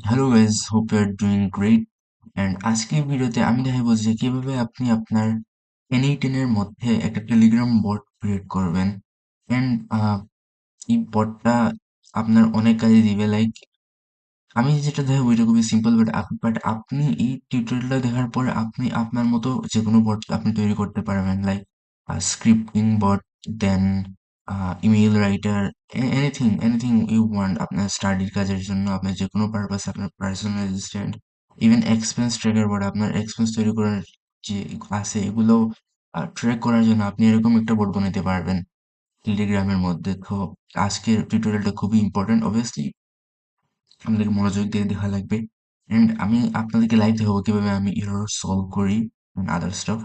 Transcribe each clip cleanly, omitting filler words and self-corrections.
Hello guys, hope you are doing great. And আজকের ভিডিওতে আমি দেখাবো যে কিভাবে আপনি আপনার N18 এর মধ্যে একটা টেলিগ্রাম বট ক্রিয়েট করবেন। অ্যান্ড এই বটটা আপনার অনেক কাজে দিবে। লাইক আমি যেটা দেখাবো এটা খুবই সিম্পল, বাট আপনি এই টিউটোরিয়ালটা দেখার পরে আপনি আপনার মতো যে কোনো বট আপনি তৈরি করতে পারবেন। Like scripting bot, then email writer, anything anything you want আপনার স্টাডির কাজের জন্য, আপনার যে কোনো পারপাস, আপনার personal assistant, even expense tracker bot, আপনার এক্সপেন্স তৈরি করার যে আছে এগুলো ট্র্যাক করার জন্য আপনি এরকম একটা বোর্ড বানাতে পারবেন টেলিগ্রামের মধ্যে। তো আজকের টিউটোরিয়ালটা খুবই ইম্পর্টেন্ট, অবভিয়াসলি আপনাদেরকে মনোযোগ দিয়ে দেখা লাগবে। অ্যান্ড আমি আপনাদেরকে লাইভ দেখাবো কিভাবে আমি এরর সলভ করি and other stuff.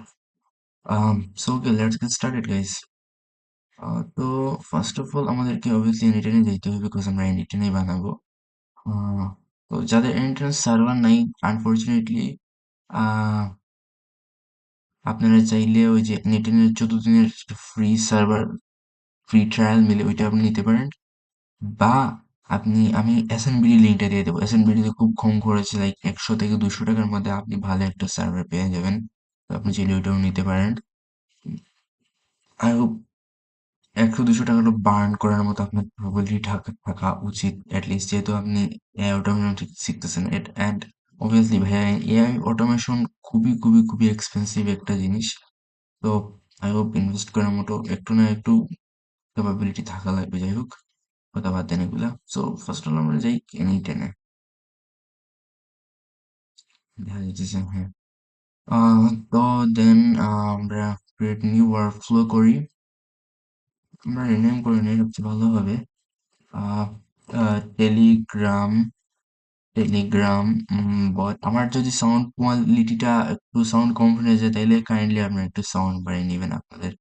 So okay, let's get started guys. তো ফার্স্ট অফ অল আমাদেরকে অবভিয়াসলি এনিটেনে যেতে হবে, বিকজ আমরা এনিটেনেই বানাবো। আহ, তো যাদের এনিটেন সার্ভার নাই, আনফরচুনেটলি আপনারা চাইলে ওই যে এনিটেনের 14 দিনের ফ্রি সার্ভার, ফ্রি ট্রায়াল মিলে ওইটা আপনি নিতে পারেন। বা আমি এসএনবিডি লিঙ্কটা দিয়ে দেবো। এসএনবিডিতে খুব কম খরচে, লাইক 100 থেকে 200 টাকার মধ্যে আপনি ভালো একটা সার্ভার পেয়ে যাবেন। তো আপনি চাইলে ওইটাও নিতে পারেন। আই হোপ 100-200 টাকাটা বার্ন করার মতো আপনার প্রবলি থাকা উচিত অ্যাটলিস্ট, যেহেতু আপনি এআই অটোমেশন শিখতেছেন। অ্যান্ড অবভিয়াসলি ভাইয়া, এআই অটোমেশন খুবই খুবই খুবই এক্সপেন্সিভ একটা জিনিস। তো আই হোপ ইনভেস্ট করার মতো একটু না একটু ক্যাপাবিলিটি থাকা লাগবে। যাই হোক, কথা বাদ দেন এগুলা। সো ফার্স্ট অল আমরা যাই এনি টেনে। দেখা যাচ্ছে, হ্যাঁ। তো দেন আমরা ক্রিয়েট নিউ ওয়ার্কফ্লো করি। আমরা রিনেম করে নিই, সবচেয়ে ভালো হবে। আহ টেলিগ্রাম টেলিগ্রাম বট। আমার যদি সাউন্ড কোয়ালিটিটা একটু সাউন্ড কম শুনে যায়, তাইলে কাইন্ডলি আপনারা একটু সাউন্ড বাড়িয়ে নেবেন আপনাদের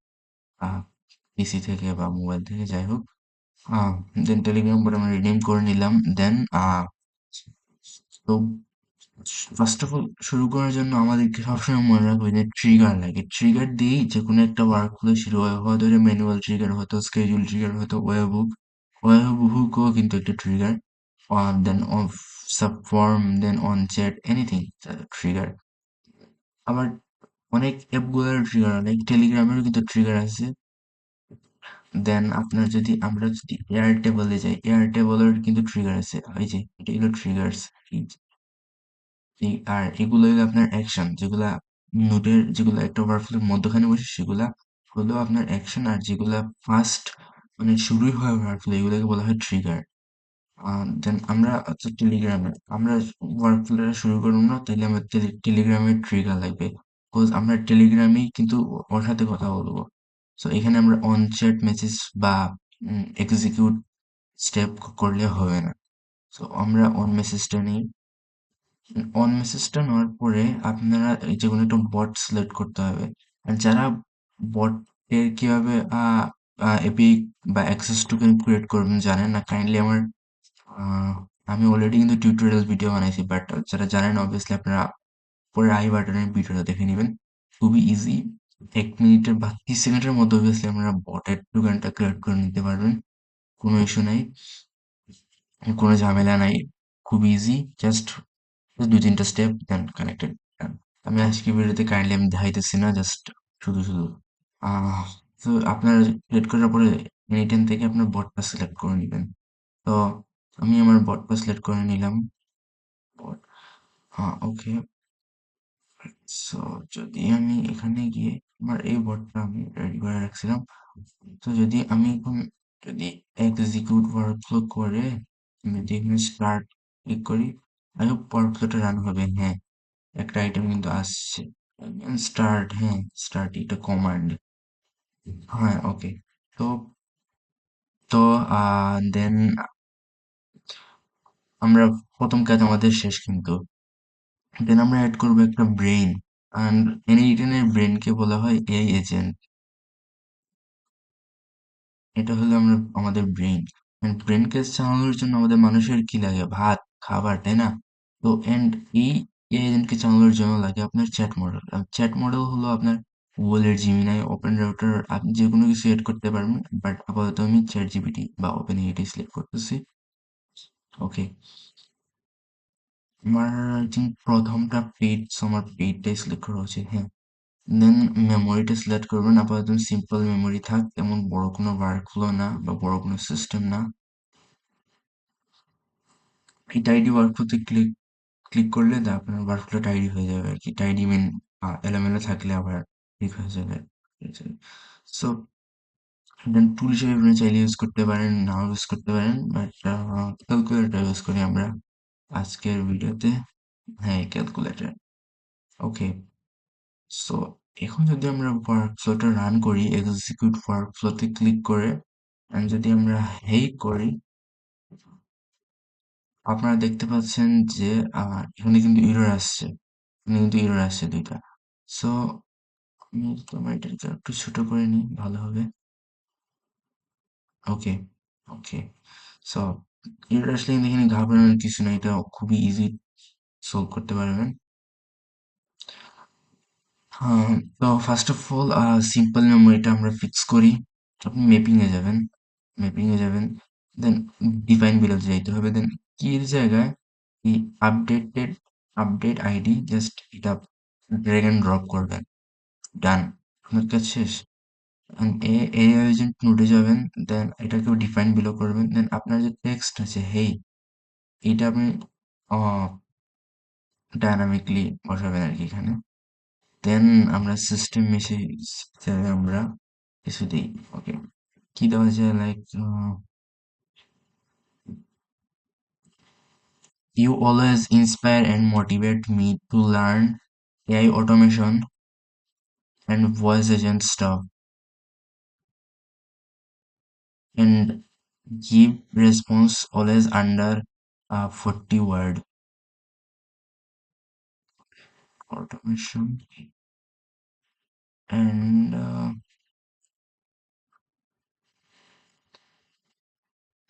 পিসি থেকে বা মোবাইল থেকে, যাই হোক। দেন টেলিগ্রাম বট আমরা রিনেম করে নিলাম। দেন তো ফার্স্ট অফ অল শুরু করার জন্য আমাদেরকে সবসময় মনে রাখবে যে ট্রিগার লাগে। ট্রিগার দিয়েই যে কোনো একটা ওয়ার্ক ফ্লো শুরু হয়, হয়তো এটা ম্যানুয়াল ট্রিগার, হয়তো স্কেডিউল ট্রিগার, হয়তো ওয়েব হুকও কিন্তু একটা trigger. Then of subform, then on chat, anything trigger. আবার অনেক অ্যাপগুলোর ট্রিগার, লাইক টেলিগ্রামেরও কিন্তু ট্রিগার আছে। দেন আমরা যদি এয়ারটেবলে যাই, এয়ারটেবলের কিন্তু ট্রিগার আছে। এই যে এটা হলো ট্রিগার্স। আর এগুলো হলো আপনার অ্যাকশন, যেগুলা নোডের, যেগুলো একটা ওভারফ্লোর মধ্যখানে বসে, সেগুলা হলো আপনার অ্যাকশন। আর যেগুলা ফার্স্ট মানে শুরুই হয় ওভারফ্লো, এগুলোকে বলা হয় ট্রিগার। দেন আমরা টেলিগ্রামে আমরা ওয়ার্কফ্লোটা শুরু করবো না, তাইলে আমার টেলিগ্রামের ট্রিগার লাগবে। বিকজ আমরা টেলিগ্রামেই কিন্তু ওর সাথে কথা বলবো। সো এখানে আমরা অন চ্যাট মেসেজ বা এক্সিকিউট স্টেপ করলে হবে না। সো আমরা অন মেসেজটা নিই। অন মেসেজটা নেওয়ার পরে আপনারা এই যে কোনো একটা বট সিলেক্ট করতে হবে। আর যারা বটের কিভাবে এপিআই বা অ্যাক্সেস টোকেন ক্রিয়েট করবেন জানেন না, কাইন্ডলি আমি অলরেডি কিন্তু টিউটোরিয়াল ভিডিও বানাইছি, বাট যারা জানেন অবভিয়াসলি আপনারা পরে আই বাটনের ভিডিওটা দেখে নেবেন। খুবই ইজি, 1 মিনিটের বা 30 সেকেন্ডের মধ্যে অবভিয়াসলি আপনারা বটের টোকেনটা ক্রিয়েট করে নিতে পারবেন। কোনো ইস্যু নাই, কোনো ঝামেলা নাই, খুব ইজি। জাস্ট 2-3টা স্টেপ, দেন কানেক্টেড। আমি আজকে ভিডিওতে কাইন্ডলি আমি দেখাইতেছি না, জাস্ট শুধু শুধু আহ তো আপনার সিলেক্ট করার পরে এনিটাইম থেকে আপনার বটটা সিলেক্ট করে নেবেন। তো আমি আমার বটটা সিলেক্ট করে নিলাম। বট, হ্যাঁ, ওকে। সো যদি আমি এখানে গিয়ে আমার এই বটটা আমি রেডি করে রাখছিলাম। তো যদি আমি এখন যদি এক্সিকিউট ওয়ার্কফ্লো করে আমি যদি এখানে স্টার্ট ক্লিক করি, আই হোপ ওয়ার্কফ্লোটা রান হবে। হ্যাঁ, একটা আইটেম কিন্তু আসছে। স্টার্ট, হ্যাঁ স্টার্ট, এটা কমান্ড। হ্যাঁ, ওকে। তো তো দেন আমরা প্রথম কাজ আমাদের শেষ কিন্তু। দেন আমরা অ্যাড করবো একটা ব্রেইন। অ্যান্ড এর ব্রেইনকে বলা হয় এআই এজেন্ট। এটা হলো আমাদের ব্রেইন। ব্রেনকে চালানোর জন্য আমাদের মানুষের কি লাগে? ভাত, খাবার, তাই না? তো এই এজেন্টকে চালানোর জন্য লাগে আপনার চ্যাট মডেল। চ্যাট মডেল হলো আপনার গুগলের জিমিনাই, ওপেন রাউটার, আপনি যে কোনো কিছু এড করতে পারবেন। বাট আপাতত আমি চ্যাট জিপিটি বা ওপেন এআইটি সিলেক্ট করতেছি। ওকে। আমার আই থিঙ্ক প্রথমটা পেইড, সো আমার পেইডটাই সিলেক্ট করা উচিত, হ্যাঁ। দেন মেমোরিটা সিলেক্ট করবেন, আপাতত সিম্পল মেমোরি থাক, তেমন বড় কোনো ওয়ার্কফ্লো না বা বড় কোনো সিস্টেম না। এই টাইডি ওয়ার্কফ্লোতে ক্লিক ক্লিক করলে আপনার ওয়ার্কফ্লো টাইডি হয়ে যাবে আর কি। টাইডি মিন এলোমেলো থাকলে আবার ঠিক হয়ে যাবে। সো দেন টুল হিসেবে আপনি চাইলে ইউজ করতে পারেন, নাও ইউজ করতে পারেন, বাট ক্যালকুলেটর ইউজ করি আমরা আজকের ভিডিওতে। হ্যাঁ, ক্যালকুলেটর। ওকে, সো এখন যদি আমরা ওয়ার্কফ্লোটা রান করি, এক্সিকিউট ওয়ার্কফ্লোতে ক্লিক করে and যদি আমরা হেই করি, আপনারা দেখতে পাচ্ছেন যে এখানে কিন্তু এরর আসছে, এখানে কিন্তু এরর আসছে দুইটা। সো আমি তোমার এটাকে একটু ছোট করে নিই, ভালো হবে। ওকে, ওকে, সো এরর আসলে কিন্তু এখানে ঘাবড়ানোর কিছু না, এটা খুবই ইজি সলভ করতে পারবেন। হ্যাঁ, তো ফার্স্ট অফ অল সিম্পল মেমোরিটা আমরা ফিক্স করি। আপনি ম্যাপিং এ যাবেন, দেন ডিফাইন বিলোতে যাইতে হবে, দেন কির জায়গায় এই আপডেটেড আপডেট আইডি জাস্ট এটা ড্র্যাগ এন্ড ড্রপ করবেন। ডান, আপনার কাজ শেষ। And এই এজেন্ট নোডে যাবেন, দেন এটাকেও ডিফাইন বিলো করবেন, দেন আপনার যে টেক্সট আছে হেই, এটা আপনি ডায়নামিকলি বসাবেন আর কি এখানে। দেন আমরা সিস্টেম মেসেজ আমরা কিছু দিই। ওকে, কি দেওয়া যায়, like you always inspire and motivate me to learn AI automation and voice agent stuff and give response always under 40 word. Automation and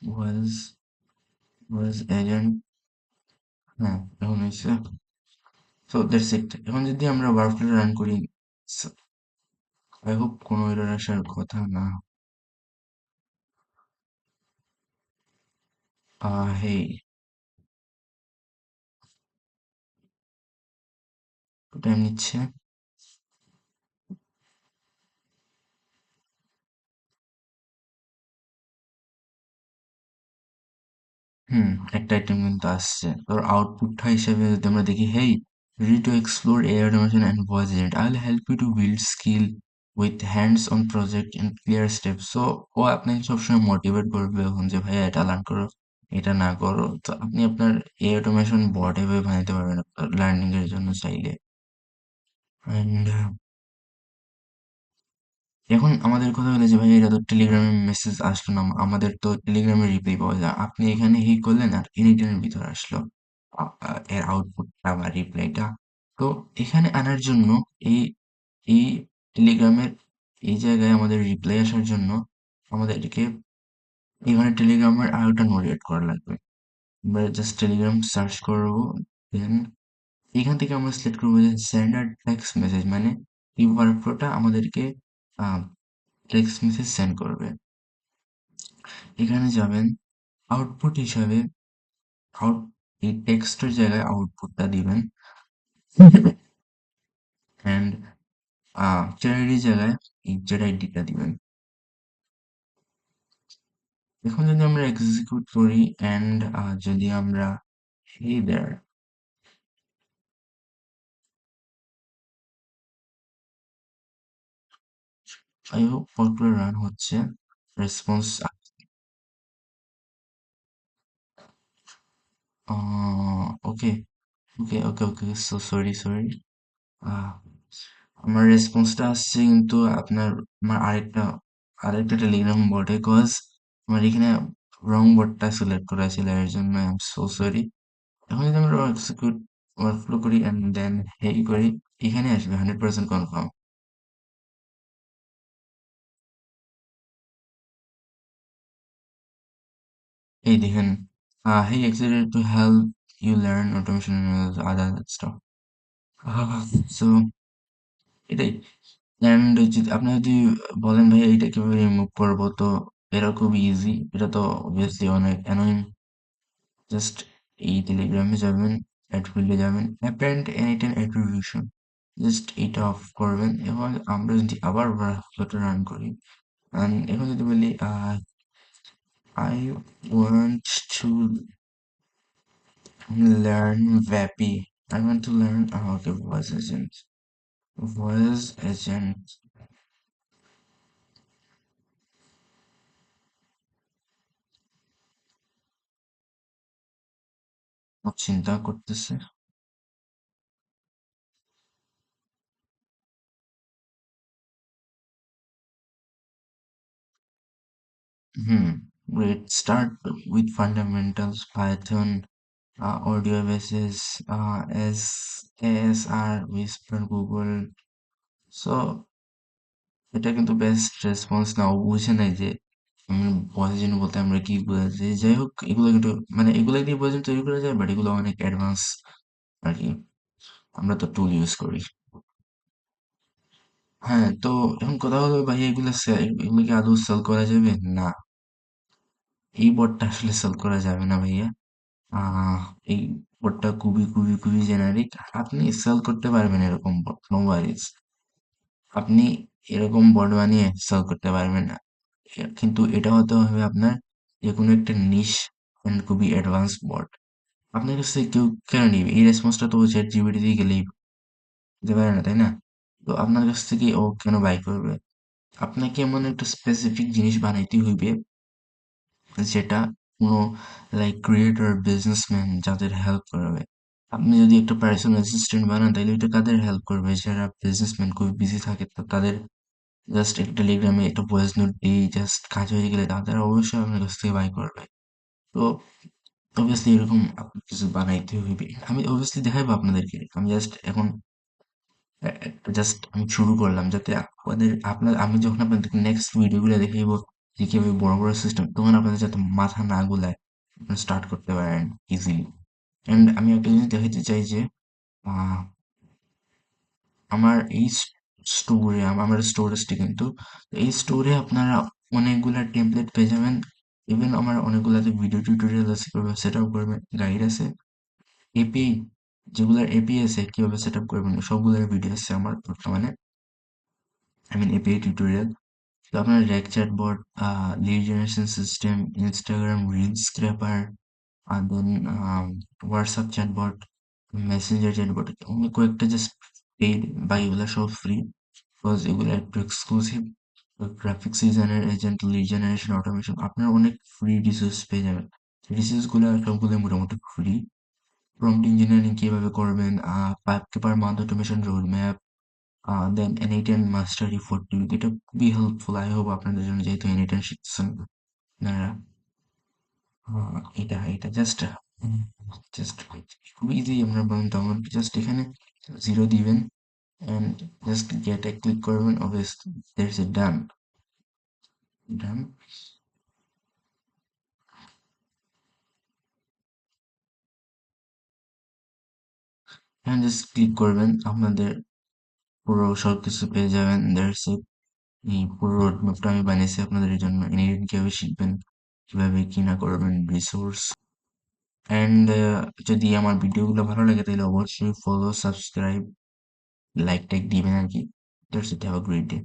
voice voice agent, হ্যাঁ এখন হয়েছে। So that's it. এখন যদি আমরা ওয়ার্কফ্লো রান করি, I hope কোনো error আসার কথা না। হেই, টাইম নিচ্ছে। একটা আইটেম কিন্তু আসছে। তোর আউটপুটটা হিসেবে যদি আমরা দেখি, হেই, ready to explore AI automation and voice agent, I'll help you to build skill with hands on project and clear steps. So ও আপনাকে সবসময় মোটিভেট করবে এখন যে ভাইয়া এটা লার্ন করো, এটা না করো। তো আপনি আপনার AI automation বট এভাবে বানাতে পারবেন আপনার লার্নিং এর জন্য চাইলে। অ্যান্ড এখন আমাদের কথা হলো যে ভাই এটা তো টেলিগ্রামে মেসেজ আসলো না, আমাদের তো টেলিগ্রামে রিপ্লাই পাওয়া যায়। আপনি এখানে ই করলেন আর এনিটাইমের ভিতরে আসলো এর আউটপুটটা বা রিপ্লাইটা। তো এখানে আনার জন্য এই এই টেলিগ্রামের এই জায়গায় আমাদের রিপ্লাই আসার জন্য আমাদেরকে এখানে টেলিগ্রামের আয়োটা নোট এড করা লাগবে। আমরা জাস্ট টেলিগ্রাম সার্চ করবো, দেন এখান থেকে আমরা সিলেক্ট করবো যে স্ট্যান্ডার্ড টেক্সট মেসেজ, মানে এই ওয়ার্কফ্লোটা আমাদেরকে টেক্সট মেসেজ সেন্ড করবে। এখানে যাবেন, আউটপুট হিসাবে আউট এই টেক্সটের জায়গায় আউটপুটটা দিবেন, অ্যান্ড চ্যাটার্জির জায়গায় এই চ্যাটার্জিটা দিবেন। এখন যদি আমরা এক্সিকিউট করি অ্যান্ড যদি আমরা hey there, I hope workflow run হচ্ছে, রেসপন্স ওকে ওকে ওকে ওকে, সো সরি সরি। আমার রেসপন্সটা আসছে, কিন্তু আমার আরেকটা টেলিগ্রাম বটে, কজ আমার এখানে রং বটটা সিলেক্ট করা ছিল, এর জন্য আই এম সো সরি। এখন যদি আমরা এক্সিকিউট ওয়ার্কফ্লো করি অ্যান্ড দেন হেই করি, এখানে আসবে 100% কনফার্ম। এই দেখেন, hey excited to help you learn automation other stuff. So এটাই। অ্যান্ড যদি আপনি যদি বলেন ভাই এটা কিভাবে রিমুভ করবো, তো এটা খুব ইজি, এটা তো অবভিয়াসলি অনেক অ্যানোয়িং। জাস্ট এই টেলিগ্রামে যাবেন, অ্যাড ফিল্ডে যাবেন, অ্যাপারেন্ট এনিটাইম অ্যাট্রিবিউশন, জাস্ট এটা অফ করবেন এবং আমরা যদি আবার ওয়ার্কফ্লোটা রান করি, এখন যদি বলি I want to learn VAPI. I want to learn okay, voice agent. Voice agent. চিন্তা করতেছে। Great. Start with fundamentals, Python, audio basis, ASR, Whisper, Google. So এটা কিন্তু বেস্ট রেসপন্স না, ও বুঝে নাই যে আমি ভয়েস এজেন্ট বলতে আমরা কি বোঝাচ্ছি। যাই হোক, এগুলো কিন্তু মানে এগুলো দিয়ে ভয়েস এজেন্ট তৈরি করা যায়, বাট এগুলো অনেক অ্যাডভান্স আর কি। আমরা তো টুল ইউজ করি। হ্যাঁ, তো এখন কথা হলো ভাই, এগুলো কি আদৌ সেল করা যাবে? না, এই বটটা আসলে সেল করা যাবে না ভাইয়া। আহ এই বটটা খুবই খুবই খুবই জেনারিক। আপনি সেল করতে পারবেন এরকম বট, নো ওয়ারিজ। আপনি এরকম বট বানিয়ে সেল করতে পারবেন না। কিন্তু এটা হতে হবে আপনার যে কোনো একটা নিশ এন্ড খুবই অ্যাডভান্স বট। আপনার কাছ থেকে কেউ কেন নিবে? এই রেসপন্সটা তো চ্যাট জিপিটি দিয়ে গেলেই দিতে পারে না, তাই না? তো আপনার কাছ থেকে ও কেন বাই করবে? আপনাকে এমন একটা স্পেসিফিক জিনিস বানাইতে হইবে যেটা কোনো লাইক ক্রিয়েটর, বিজনেসম্যান যাদের হেল্প করবে। আপনি যদি একটা পার্সোনাল অ্যাসিস্ট্যান্ট বানান, তাহলে ওইটা কাদের হেল্প করবে? যারা বিজনেসম্যান খুবই বিজি থাকে, তো তাদের জাস্ট একটা টেলিগ্রামে একটা ভয়েস নোট দিয়ে জাস্ট কাজ হয়ে গেলে তাদের অবশ্যই আপনার কাছ থেকে বাই করবে। তো অবভিয়াসলি এরকম আপনার কিছু বানাইতে হইবে। আমি অবভিয়াসলি দেখাবো আপনাদেরকে। আমি জাস্ট এখন জাস্ট আমি শুরু করলাম যাতে আমি যখন আপনাদের নেক্সট ভিডিওগুলো দেখাইবো যে কিভাবে বড় বড় সিস্টেম, তখন আপনাদের যাতে মাথা না গুলায় আপনারা স্টার্ট করতে পারেন ইজিলি। এন্ড আমি একটা জিনিস দেখাইতে চাই যে আহ, আমার এই স্টোরে আমার স্টোরেজটি কিন্তু, এই স্টোরে আপনারা অনেকগুলা টেমপ্লেট পেয়ে যাবেন। ইভেন আমার অনেকগুলাতে ভিডিও টিউটোরিয়াল আছে, কিভাবে সেট আপ করবেন, গাইড আছে, এপিআই, যেগুলোর এপিআই আছে কিভাবে সেট আপ করবেন সবগুলোর ভিডিও আছে আমার বর্তমানে, আই মিন এপিআই টিউটোরিয়াল। তো আপনার RAG chatbot, lead generation system, Instagram reel scraper, আর then WhatsApp chatbot, messenger chatbot, অনেক কয়েকটা জাস্ট পেইড, বা এগুলো সব ফ্রি, বিকজ এগুলো একটু এক্সক্লুসিভ। গ্রাফিক্স ডিজাইনের এজেন্ট, লিড জেনারেশন, অটোমেশন, আপনারা অনেক ফ্রি রিসোর্স পেয়ে যাবেন। রিসোর্স গুলো সবগুলো মোটামুটি ফ্রি। প্রম্পট ইঞ্জিনিয়ারিং কিভাবে করবেন, পাইপকেপার mount automation roadmap, then N8N mastery for টুইক, এটা খুবই হেল্পফুল। আই হোপ আপনাদের জন্য, যেহেতু N8N শিখতেছেন আপনারা, এটা এটা জাস্ট জাস্ট খুবই ইজি। আপনার বলেন তখন জাস্ট এখানে জিরো দিবেন and just get A click করবেন, অবভিয়াসলি দ্যাটস এ ডান। ডান। এখানে জাস্ট ক্লিক করবেন, আপনাদের পুরো সবকিছু পেয়ে যাবেন, দ্যাটস ইট। এই পুরো রোড ম্যাপটা আমি বানিয়েছি আপনাদের জন্য। N8N কিভাবে শিখবেন, কিভাবে কি না করবেন, রিসোর্স। অ্যান্ড যদি আমার ভিডিওগুলো ভালো লাগে তাহলে অবশ্যই ফলো, সাবস্ক্রাইব, লাইক টাইক দিবেন আর কি। That's it, have a great day.